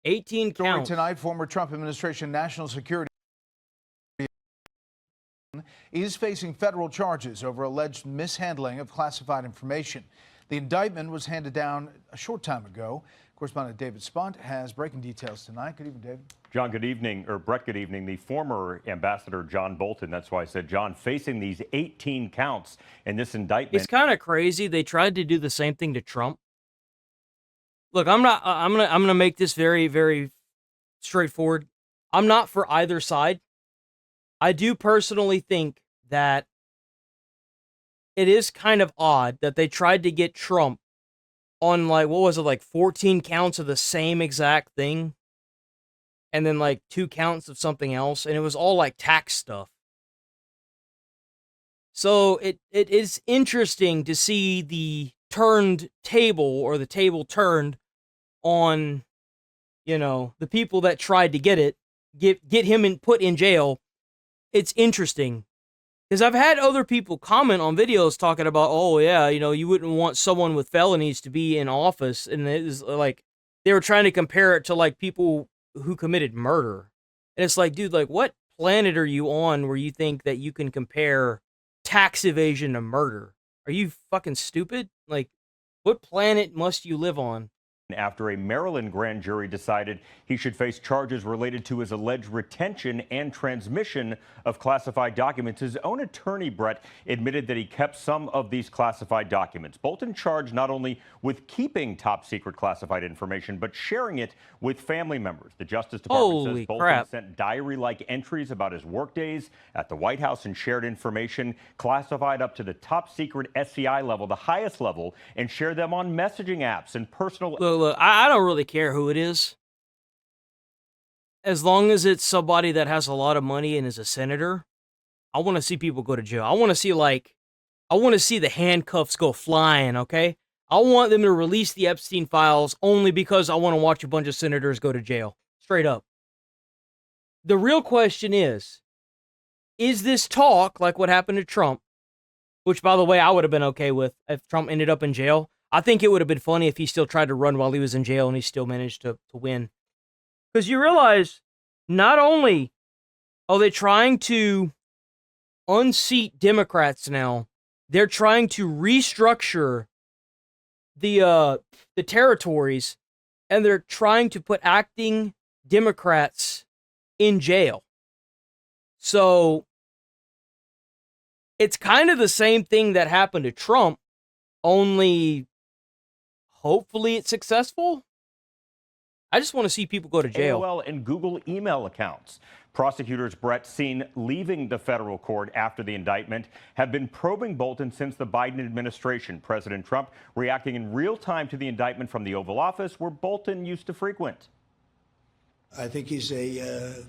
18 Story counts. tonight, former Trump administration national security is facing federal charges over alleged mishandling of classified information. The indictment was handed down a short time ago. Correspondent David Spunt has breaking details tonight. Good evening, David. John, good evening, or Brett, good evening. The former ambassador John Bolton, that's why I said John, facing these 18 counts in this indictment. It's kind of crazy. They tried to do the same thing to Trump. Look, I'm gonna make this very, very straightforward. I'm not for either side. I do personally think that it is kind of odd that they tried to get Trump on, like, what was it, like 14 counts of the same exact thing, and then like 2 counts of something else, and it was all like tax stuff. So it is interesting to see the turned table, or the table turned on, you know, the people that tried to get him put in jail. It's interesting because I've had other people comment on videos talking about, oh yeah, you know, you wouldn't want someone with felonies to be in office, and it is like they were trying to compare it to like people who committed murder. And it's like, dude, like, what planet are you on where you think that you can compare tax evasion to murder? Are you fucking stupid? Like, what planet must you live on? After a Maryland grand jury decided he should face charges related to his alleged retention and transmission of classified documents. His own attorney, Brett, admitted that he kept some of these classified documents. Bolton charged not only with keeping top secret classified information, but sharing it with family members. The Justice Department says Bolton sent diary-like entries about his workdays at the White House and shared information classified up to the top secret SCI level, the highest level, and shared them on messaging apps and personal... Look, I don't really care who it is. As long as it's somebody that has a lot of money and is a senator, I want to see people go to jail. I want to see the handcuffs go flying, okay? I want them to release the Epstein files only because I want to watch a bunch of senators go to jail. Straight up. The real question is this talk like what happened to Trump, which, by the way, I would have been okay with if Trump ended up in jail. I think it would have been funny if he still tried to run while he was in jail and he still managed to win. Because you realize, not only are they trying to unseat Democrats now, they're trying to restructure the territories, and they're trying to put acting Democrats in jail. So it's kind of the same thing that happened to Trump, only hopefully it's successful. I just want to see people go to jail. AOL and Google email accounts. Prosecutors, Brett, seen leaving the federal court after the indictment, have been probing Bolton since the Biden administration. President Trump reacting in real time to the indictment from the Oval Office, where Bolton used to frequent. I think he's a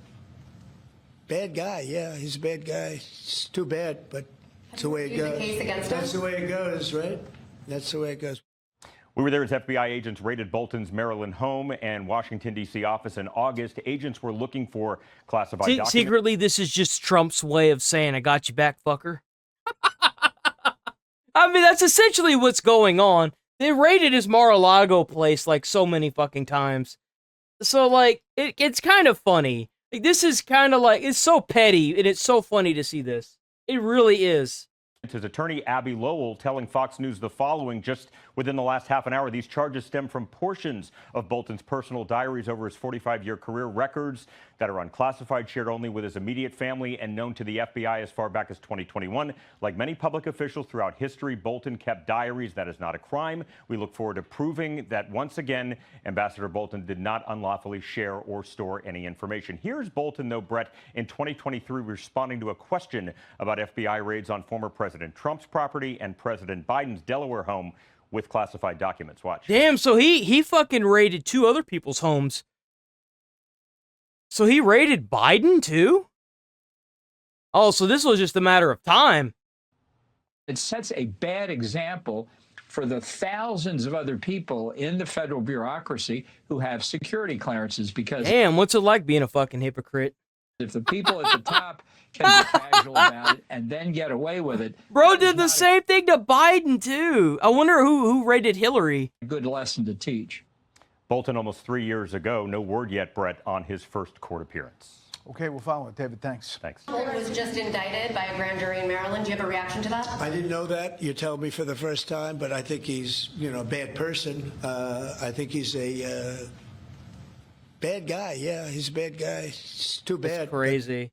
bad guy. Yeah, he's a bad guy. It's too bad, but that's the way it goes. That's the way it goes, right? That's the way it goes. We were there as FBI agents raided Bolton's Maryland home and Washington, D.C. office in August. Agents were looking for classified documents. Secretly, this is just Trump's way of saying, I got you back, fucker. I mean, that's essentially what's going on. They raided his Mar-a-Lago place like so many fucking times. So, like, it's kind of funny. Like, this is kind of like, it's so petty, and it's so funny to see this. It really is. His attorney, Abby Lowell, telling Fox News the following just within the last half an hour. These charges stem from portions of Bolton's personal diaries over his 45-year career, records that are unclassified, shared only with his immediate family and known to the FBI as far back as 2021. Like many public officials throughout history, Bolton kept diaries. That is not a crime. We look forward to proving that once again, Ambassador Bolton did not unlawfully share or store any information. Here's Bolton, though, Brett, in 2023, responding to a question about FBI raids on former President Trump's property and President Biden's Delaware home with classified documents. Watch. Damn, so he fucking raided 2 other people's homes. So he raided Biden too? Oh, so this was just a matter of time. It sets a bad example for the thousands of other people in the federal bureaucracy who have security clearances, because... Damn, what's it like being a fucking hypocrite? If the people at the top can be casual about it and then get away with it... Bro did the same thing to Biden, too. I wonder who raided Hillary. A good lesson to teach. Bolton almost 3 years ago. No word yet, Brett, on his first court appearance. Okay, we'll follow it. David, thanks. Thanks. Bolton was just indicted by a grand jury in Maryland. Do you have a reaction to that? I didn't know that. You tell me for the first time, but I think he's, a bad person. I think he's a bad guy. Yeah, he's a bad guy. It's too bad. It's crazy.